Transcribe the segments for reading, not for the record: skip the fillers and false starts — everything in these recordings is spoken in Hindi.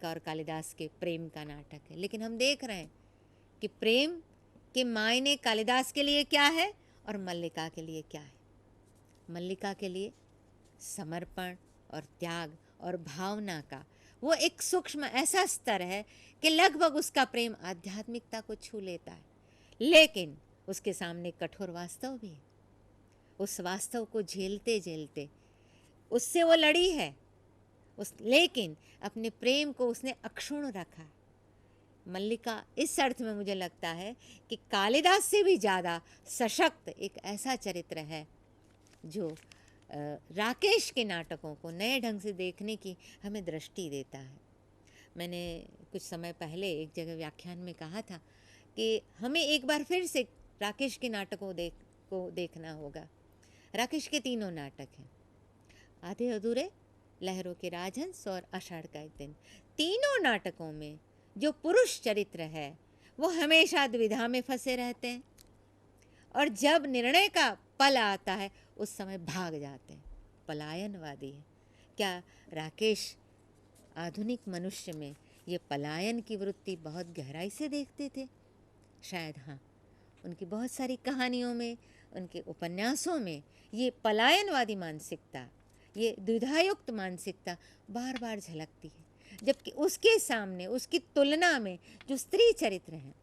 का और कालिदास के प्रेम का नाटक है, लेकिन हम देख रहे हैं कि प्रेम के मायने कालिदास के लिए क्या है और मल्लिका के लिए क्या है। मल्लिका के लिए समर्पण और त्याग और भावना का वो एक सूक्ष्म ऐसा स्तर है कि लगभग उसका प्रेम आध्यात्मिकता को छू लेता है, लेकिन उसके सामने कठोर वास्तव भी है। उस वास्तव को झेलते झेलते उससे वो लड़ी है, लेकिन अपने प्रेम को उसने अक्षुण्ण रखा। मल्लिका इस अर्थ में मुझे लगता है कि कालिदास से भी ज़्यादा सशक्त एक ऐसा चरित्र है जो राकेश के नाटकों को नए ढंग से देखने की हमें दृष्टि देता है। मैंने कुछ समय पहले एक जगह व्याख्यान में कहा था कि हमें एक बार फिर से राकेश के नाटकों को देखना होगा। राकेश के तीनों नाटक हैं, आधे अधूरे, लहरों के राजहंस और आषाढ़ का एक दिन। तीनों नाटकों में जो पुरुष चरित्र है वो हमेशा द्विधा में फंसे रहते हैं और जब निर्णय का पल आता है उस समय भाग जाते हैं, पलायनवादी है। क्या राकेश आधुनिक मनुष्य में ये पलायन की वृत्ति बहुत गहराई से देखते थे? शायद हाँ, उनकी बहुत सारी कहानियों में, उनके उपन्यासों में ये पलायनवादी मानसिकता, ये द्विधायुक्त मानसिकता बार बार झलकती है। जबकि उसके सामने, उसकी तुलना में जो स्त्री चरित्र हैं,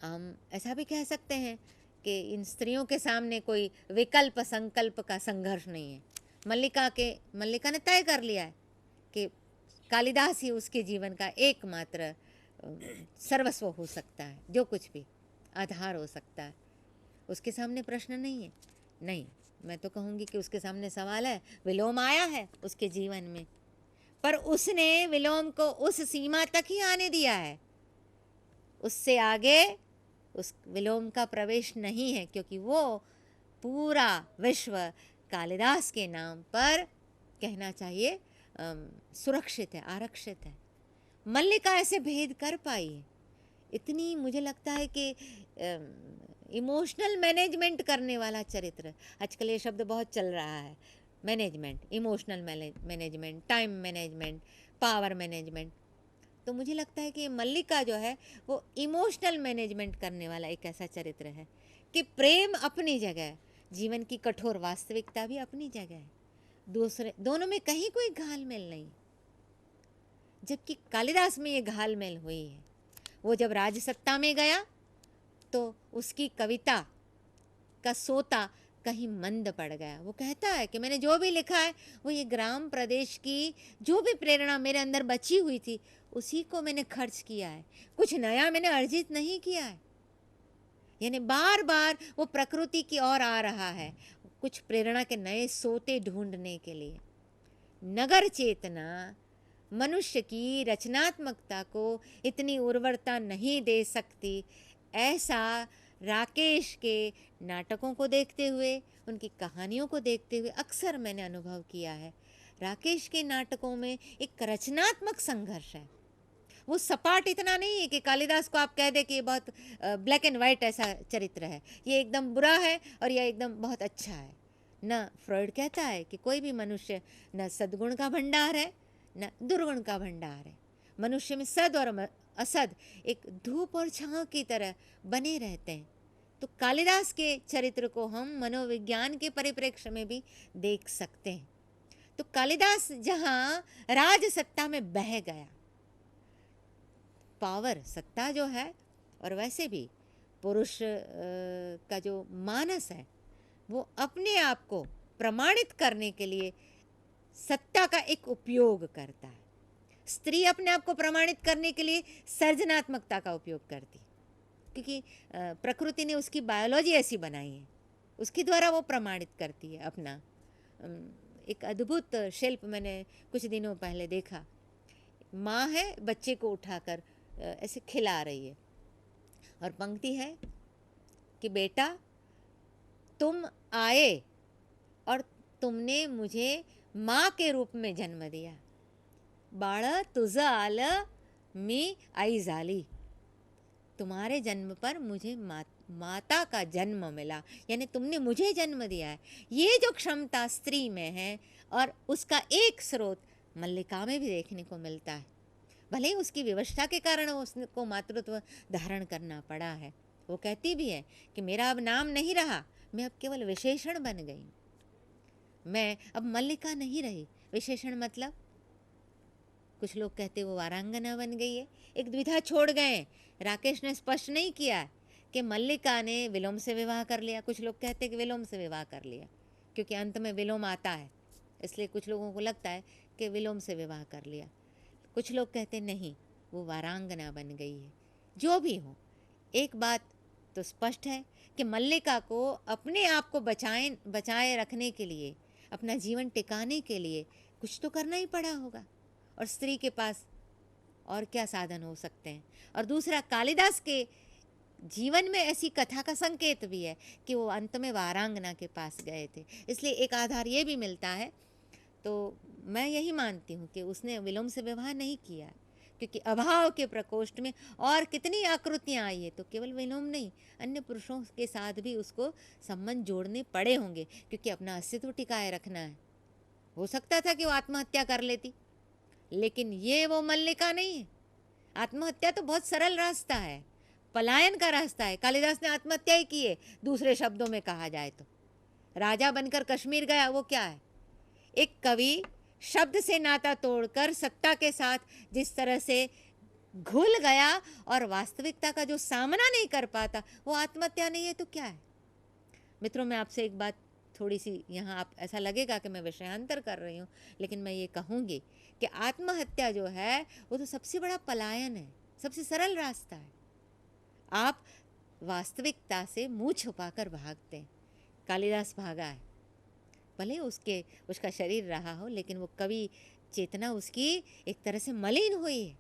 हम ऐसा भी कह सकते हैं कि इन स्त्रियों के सामने कोई विकल्प संकल्प का संघर्ष नहीं है। मल्लिका ने तय कर लिया है कि कालिदास ही उसके जीवन का एकमात्र सर्वस्व हो सकता है, जो कुछ भी आधार हो सकता है। उसके सामने प्रश्न नहीं है। नहीं, मैं तो कहूँगी कि उसके सामने सवाल है। विलोम आया है उसके जीवन में, पर उसने विलोम को उस सीमा तक ही आने दिया है, उससे आगे उस विलोम का प्रवेश नहीं है, क्योंकि वो पूरा विश्व कालिदास के नाम पर कहना चाहिए सुरक्षित है, आरक्षित है। मल्लिका ऐसे भेद कर पाई है। इतनी मुझे लगता है कि इमोशनल मैनेजमेंट करने वाला चरित्र, आजकल ये शब्द बहुत चल रहा है, management, emotional management, time management, power management. तो मुझे लगता है कि मल्लिका जो है वो इमोशनल मैनेजमेंट करने वाला एक ऐसा चरित्र है कि प्रेम अपनी जगह है, जीवन की कठोर वास्तविकता भी अपनी जगह है, दोनों में कहीं कोई घालमेल नहीं। जबकि कालिदास में ये घालमेल हुई है। वो जब राजसत्ता में गया तो उसकी कविता का सोता कहीं मंद पड़ गया। वो कहता है कि मैंने जो भी लिखा है वो ये ग्राम प्रदेश की जो भी प्रेरणा मेरे अंदर बची हुई थी उसी को मैंने खर्च किया है, कुछ नया मैंने अर्जित नहीं किया है। यानी बार बार वो प्रकृति की ओर आ रहा है, कुछ प्रेरणा के नए सोते ढूंढने के लिए। नगर चेतना मनुष्य की रचनात्मकता को इतनी उर्वरता नहीं दे सकती, ऐसा राकेश के नाटकों को देखते हुए, उनकी कहानियों को देखते हुए अक्सर मैंने अनुभव किया है। राकेश के नाटकों में एक रचनात्मक संघर्ष है। वो सपाट इतना नहीं है कि कालिदास को आप कह दे कि ये बहुत ब्लैक एंड वाइट ऐसा चरित्र है, ये एकदम बुरा है और यह एकदम बहुत अच्छा है। न फ्रॉइड कहता है कि कोई भी मनुष्य न सद्गुण का भंडार है न दुर्गुण का भंडार है। मनुष्य में सद और असद एक धूप और छांव की तरह बने रहते हैं। तो कालिदास के चरित्र को हम मनोविज्ञान के परिप्रेक्ष्य में भी देख सकते हैं। तो कालिदास जहाँ राज सत्ता में बह गया, पावर, सत्ता जो है, और वैसे भी पुरुष का जो मानस है वो अपने आप को प्रमाणित करने के लिए सत्ता का एक उपयोग करता है। स्त्री अपने आप को प्रमाणित करने के लिए सर्जनात्मकता का उपयोग करती है, क्योंकि प्रकृति ने उसकी बायोलॉजी ऐसी बनाई है, उसके द्वारा वो प्रमाणित करती है अपना। एक अद्भुत शिल्प मैंने कुछ दिनों पहले देखा। माँ है, बच्चे को उठाकर ऐसे खिला रही है और पंक्ति है कि बेटा तुम आए और तुमने मुझे माँ के रूप में जन्म दिया, बाळा तुझं आलं मी आई झाली। तुम्हारे जन्म पर मुझे माता का जन्म मिला, यानी तुमने मुझे जन्म दिया है। ये जो क्षमता स्त्री में है और उसका एक स्रोत मल्लिका में भी देखने को मिलता है। भले ही उसकी विवशता के कारण उसको मातृत्व धारण करना पड़ा है। वो कहती भी है कि मेरा अब नाम नहीं रहा, मैं अब केवल विशेषण बन गई, मैं अब मल्लिका नहीं रही। विशेषण मतलब कुछ लोग कहते वो वारांगना बन गई है, एक द्विधा छोड़ गए। राकेश ने स्पष्ट नहीं किया कि मल्लिका ने विलोम से विवाह कर लिया। कुछ लोग कहते कि विलोम से विवाह कर लिया, क्योंकि अंत में विलोम आता है, इसलिए कुछ लोगों को लगता है कि विलोम से विवाह कर लिया। कुछ लोग कहते नहीं, वो वारांगना बन गई है। जो भी हो, एक बात तो स्पष्ट है कि मल्लिका को अपने आप को बचाए रखने के लिए, अपना जीवन टिकाने के लिए कुछ तो करना ही पड़ा होगा, और स्त्री के पास और क्या साधन हो सकते हैं। और दूसरा, कालिदास के जीवन में ऐसी कथा का संकेत भी है कि वो अंत में वारांगना के पास गए थे, इसलिए एक आधार ये भी मिलता है। तो मैं यही मानती हूँ कि उसने विलोम से विवाह नहीं किया, क्योंकि अभाव के प्रकोष्ठ में और कितनी आकृतियाँ आई है, तो केवल विलोम नहीं, अन्य पुरुषों के साथ भी उसको संबंध जोड़ने पड़े होंगे, क्योंकि अपना अस्तित्व टिकाए रखना है। हो सकता था कि वो आत्महत्या कर लेती, लेकिन ये वो मल्लिका नहीं है। आत्महत्या तो बहुत सरल रास्ता है, पलायन का रास्ता है। कालिदास ने आत्महत्या ही की है, दूसरे शब्दों में कहा जाए तो। राजा बनकर कश्मीर गया, वो क्या है? एक कवि शब्द से नाता तोड़कर सत्ता के साथ जिस तरह से घुल गया और वास्तविकता का जो सामना नहीं कर पाता, वो आत्महत्या नहीं है तो क्या है? मित्रों, मैं आपसे एक बात थोड़ी सी यहाँ, आप ऐसा लगेगा कि मैं विषयांतर कर रही हूँ, लेकिन मैं ये कहूँगी कि आत्महत्या जो है वो तो सबसे बड़ा पलायन है, सबसे सरल रास्ता है। आप वास्तविकता से मुंह छुपाकर भागते हैं। कालिदास भागा है, भले उसका शरीर रहा हो, लेकिन वो कवि चेतना उसकी एक तरह से मलिन हुई है,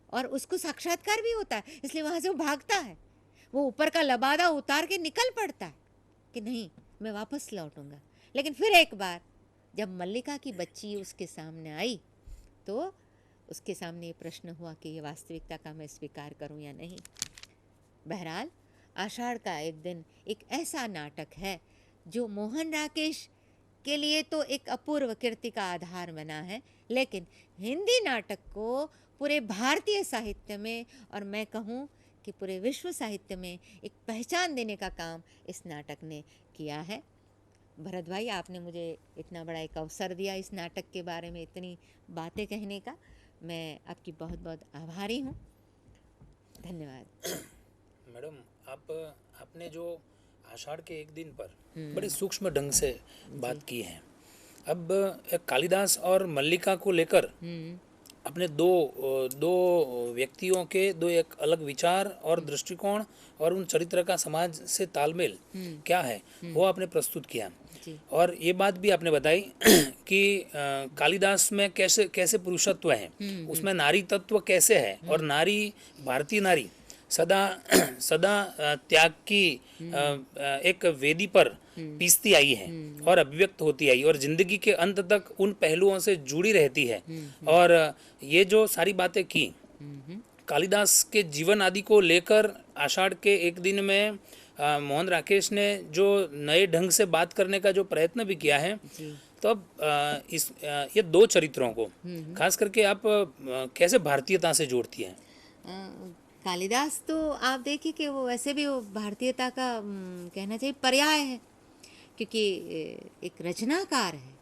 और उसको साक्षात्कार भी होता है, इसलिए वहाँ से वो भागता है। वो ऊपर का लबादा उतार के निकल पड़ता है कि नहीं, मैं वापस लौटूंगा। लेकिन फिर एक बार जब मल्लिका की बच्ची उसके सामने आई, तो उसके सामने ये प्रश्न हुआ कि ये वास्तविकता का मैं स्वीकार करूं या नहीं। बहरहाल, आषाढ़ का एक दिन एक ऐसा नाटक है जो मोहन राकेश के लिए तो एक अपूर्व कीर्ति का आधार बना है, लेकिन हिंदी नाटक को पूरे भारतीय साहित्य में, और मैं कहूँ कि पूरे विश्व साहित्य में एक पहचान देने का काम इस नाटक ने किया है। भरत भाई, आपने मुझे इतना बड़ा एक अवसर दिया इस नाटक के बारे में इतनी बातें कहने का, मैं आपकी बहुत बहुत आभारी हूँ। धन्यवाद। मैडम, आपने जो आषाढ़ के एक दिन पर बड़े सूक्ष्म ढंग से बात की है। अब कालिदास और मल्लिका को लेकर अपने दो व्यक्तियों के दो एक अलग विचार और दृष्टिकोण और उन चरित्र का समाज से तालमेल क्या है, वो आपने प्रस्तुत किया। और ये बात भी आपने बताई कि कालिदास में कैसे कैसे पुरुषत्व है, उसमें नारी तत्व कैसे है, और नारी, भारतीय नारी सदा त्याग की एक वेदी पर पीसती आई है और अभिव्यक्त होती आई, और जिंदगी के अंत तक उन पहलुओं से जुड़ी रहती है। और ये जो सारी बातें की कालिदास के जीवन आदि को लेकर आषाढ़ के एक दिन में मोहन राकेश ने जो नए ढंग से बात करने का जो प्रयत्न भी किया है, तो अब ये दो चरित्रों को खास करके आप कैसे भारतीयता से जोड़ती हैं? कालिदास तो आप देखिए कि वो वैसे भी वो भारतीयता का कहना चाहिए पर्याय है, क्योंकि एक रचनाकार है,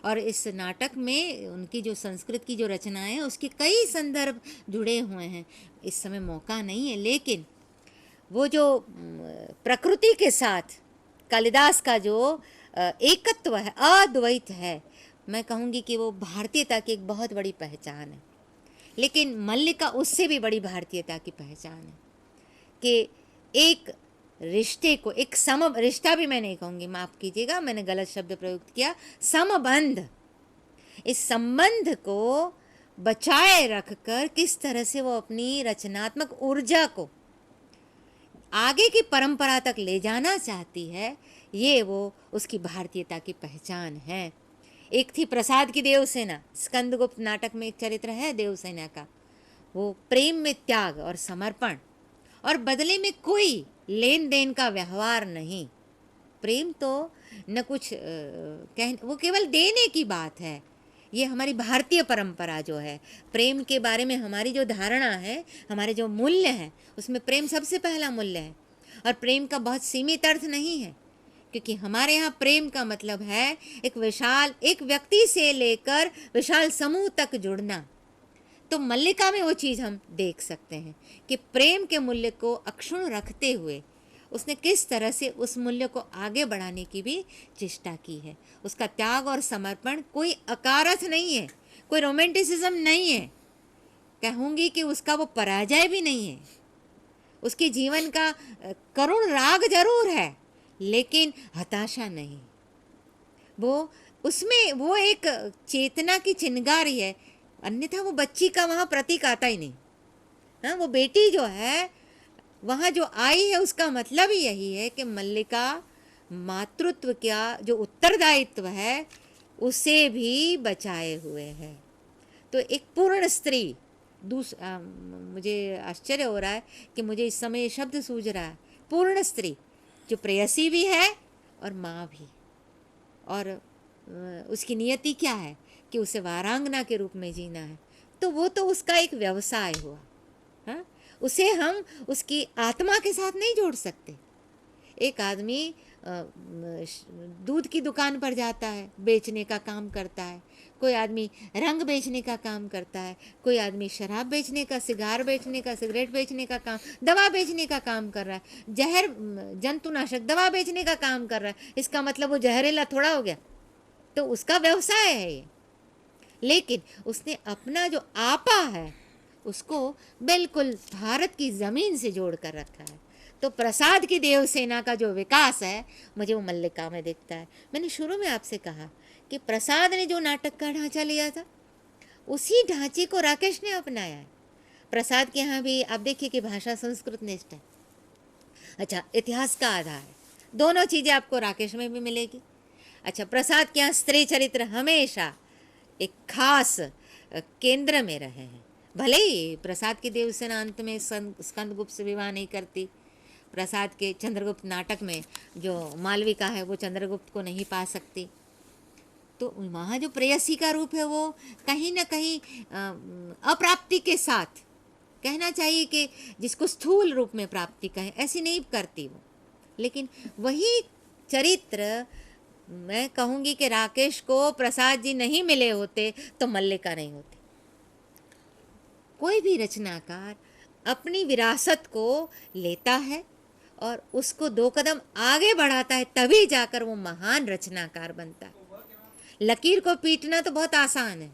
और इस नाटक में उनकी जो संस्कृत की जो रचनाएं हैं उसके कई संदर्भ जुड़े हुए हैं। इस समय मौका नहीं है, लेकिन वो जो प्रकृति के साथ कालिदास का जो एकत्व है, अद्वैत है, मैं कहूँगी कि वो भारतीयता की एक बहुत बड़ी पहचान है। लेकिन मल्लिका उससे भी बड़ी भारतीयता की पहचान है कि एक रिश्ते को, एक रिश्ता भी मैं नहीं कहूँगी, माफ़ कीजिएगा मैंने गलत शब्द प्रयुक्त किया, समबंध, इस संबंध को बचाए रखकर किस तरह से वो अपनी रचनात्मक ऊर्जा को आगे की परंपरा तक ले जाना चाहती है, ये वो उसकी भारतीयता की पहचान है। एक थी प्रसाद की देवसेना, स्कंदगुप्त नाटक में एक चरित्र है देवसेना का, वो प्रेम में त्याग और समर्पण, और बदले में कोई लेन देन का व्यवहार नहीं। प्रेम तो न कुछ वो केवल देने की बात है, ये हमारी भारतीय परंपरा जो है, प्रेम के बारे में हमारी जो धारणा है, हमारे जो मूल्य हैं, उसमें प्रेम सबसे पहला मूल्य है। और प्रेम का बहुत सीमित अर्थ नहीं है, क्योंकि हमारे यहाँ प्रेम का मतलब है एक व्यक्ति से लेकर विशाल समूह तक जुड़ना। तो मल्लिका में वो चीज़ हम देख सकते हैं कि प्रेम के मूल्य को अक्षुण्ण रखते हुए उसने किस तरह से उस मूल्य को आगे बढ़ाने की भी चेष्टा की है। उसका त्याग और समर्पण कोई अकारथ नहीं है, कोई रोमांटिसिज्म नहीं है, कहूँगी कि उसका वो पराजय भी नहीं है। उसके जीवन का करुण राग जरूर है, लेकिन हताशा नहीं। वो एक चेतना की चिंगारी है, अन्यथा वो बच्ची का वहाँ प्रतीक आता ही नहीं। हाँ, वो बेटी जो है वहाँ जो आई है, उसका मतलब ही यही है कि मल्लिका मातृत्व का जो उत्तरदायित्व है उसे भी बचाए हुए है। तो एक पूर्ण स्त्री, मुझे आश्चर्य हो रहा है कि मुझे इस समय ये शब्द सूझ रहा है, पूर्ण स्त्री जो प्रेयसी भी है और माँ भी। और उसकी नियति क्या है कि उसे वारांगना के रूप में जीना है। तो वो तो उसका एक व्यवसाय हुआ। हाँ, उसे हम उसकी आत्मा के साथ नहीं जोड़ सकते। एक आदमी दूध की दुकान पर जाता है, बेचने का काम करता है, कोई आदमी रंग बेचने का काम करता है, कोई आदमी शराब बेचने का, सिगार बेचने का, सिगरेट बेचने का काम, दवा बेचने का काम कर रहा है, जहर जंतुनाशक दवा बेचने का काम कर रहा है। इसका मतलब वो जहरीला थोड़ा हो गया, तो उसका व्यवसाय है ये। लेकिन उसने अपना जो आपा है उसको बिल्कुल भारत की ज़मीन से जोड़ कर रखा है। तो प्रसाद की देवसेना का जो विकास है मुझे वो मल्लिका में दिखता है। मैंने शुरू में आपसे कहा कि प्रसाद ने जो नाटक का ढांचा लिया था, उसी ढांचे को राकेश ने अपनाया है। प्रसाद के यहाँ भी आप देखिए कि भाषा संस्कृत निष्ठ है, अच्छा इतिहास का आधार है, दोनों चीज़ें आपको राकेश में भी मिलेगी। अच्छा, प्रसाद के यहाँ स्त्री चरित्र हमेशा एक खास केंद्र में रहे हैं। भले ही प्रसाद की देवसेना अंत में स्कंदगुप्त से विवाह नहीं करती, प्रसाद के चंद्रगुप्त नाटक में जो मालविका है वो चंद्रगुप्त को नहीं पा सकती, तो वहाँ जो प्रेयसी का रूप है वो कहीं ना कहीं अप्राप्ति के साथ, कहना चाहिए कि जिसको स्थूल रूप में प्राप्ति कहें, ऐसी नहीं करती वो। लेकिन वही चरित्र मैं कहूँगी कि राकेश को प्रसाद जी नहीं मिले होते तो मल्लिका नहीं होती। कोई भी रचनाकार अपनी विरासत को लेता है और उसको 2 कदम आगे बढ़ाता है, तभी जाकर वो महान रचनाकार बनता है। लकीर को पीटना तो बहुत आसान है,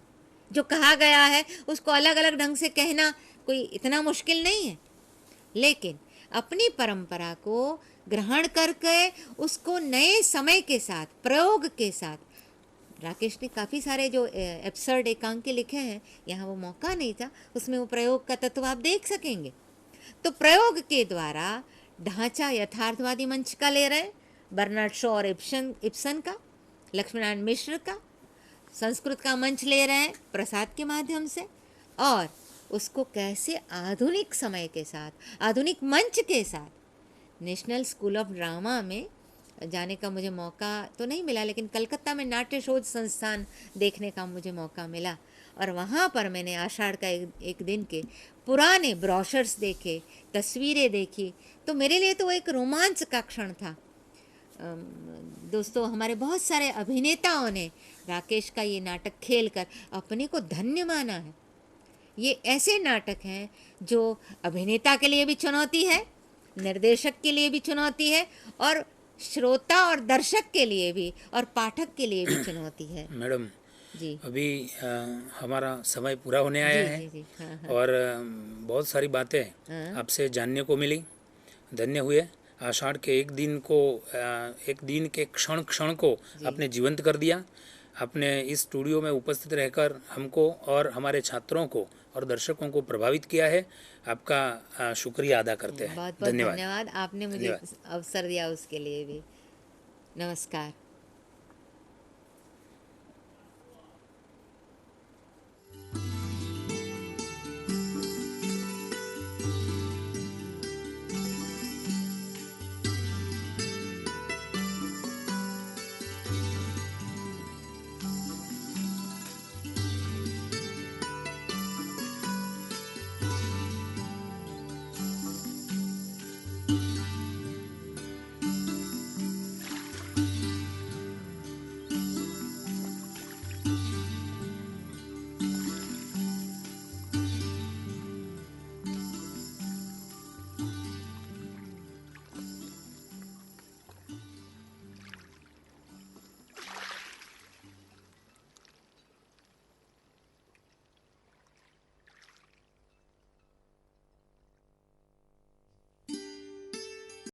जो कहा गया है उसको अलग अलग ढंग से कहना कोई इतना मुश्किल नहीं है। लेकिन अपनी परंपरा को ग्रहण करके उसको नए समय के साथ, प्रयोग के साथ, राकेश ने काफ़ी सारे जो एब्सर्ड एकांकी लिखे हैं, यहाँ वो मौका नहीं था, उसमें वो प्रयोग का तत्व आप देख सकेंगे। तो प्रयोग के द्वारा ढांचा यथार्थवादी मंच का ले रहे हैं, बर्नार्ड शॉ और इब्सन का, लक्ष्मीनारायण मिश्र का, संस्कृत का मंच ले रहे हैं प्रसाद के माध्यम से, और उसको कैसे आधुनिक समय के साथ, आधुनिक मंच के साथ, नेशनल स्कूल ऑफ ड्रामा में जाने का मुझे मौका तो नहीं मिला, लेकिन कलकत्ता में नाट्य शोध संस्थान देखने का मुझे मौका मिला, और वहाँ पर मैंने आषाढ़ का एक दिन के पुराने ब्रोशर्स देखे, तस्वीरें देखी, तो मेरे लिए तो एक रोमांच का क्षण था। दोस्तों, हमारे बहुत सारे अभिनेताओं ने राकेश का ये नाटक खेलकर अपने को धन्य माना है। ये ऐसे नाटक हैं जो अभिनेता के लिए भी चुनौती है, निर्देशक के लिए भी चुनौती है, और श्रोता और दर्शक के लिए भी, और पाठक के लिए भी चुनौती है। मैडम जी, अभी हमारा समय पूरा होने आया जी, है। जी, जी, हाँ, हाँ, और बहुत सारी बातें हाँ, आपसे जानने को मिली, धन्य हुए। आषाढ़ के एक दिन को, एक दिन के क्षण क्षण को आपने जीवंत कर दिया। आपने इस स्टूडियो में उपस्थित रहकर हमको और हमारे छात्रों को और दर्शकों को प्रभावित किया है। आपका शुक्रिया अदा करते हैं। बहुत बहुत धन्यवाद। आपने मुझे अवसर दिया उसके लिए भी। नमस्कार।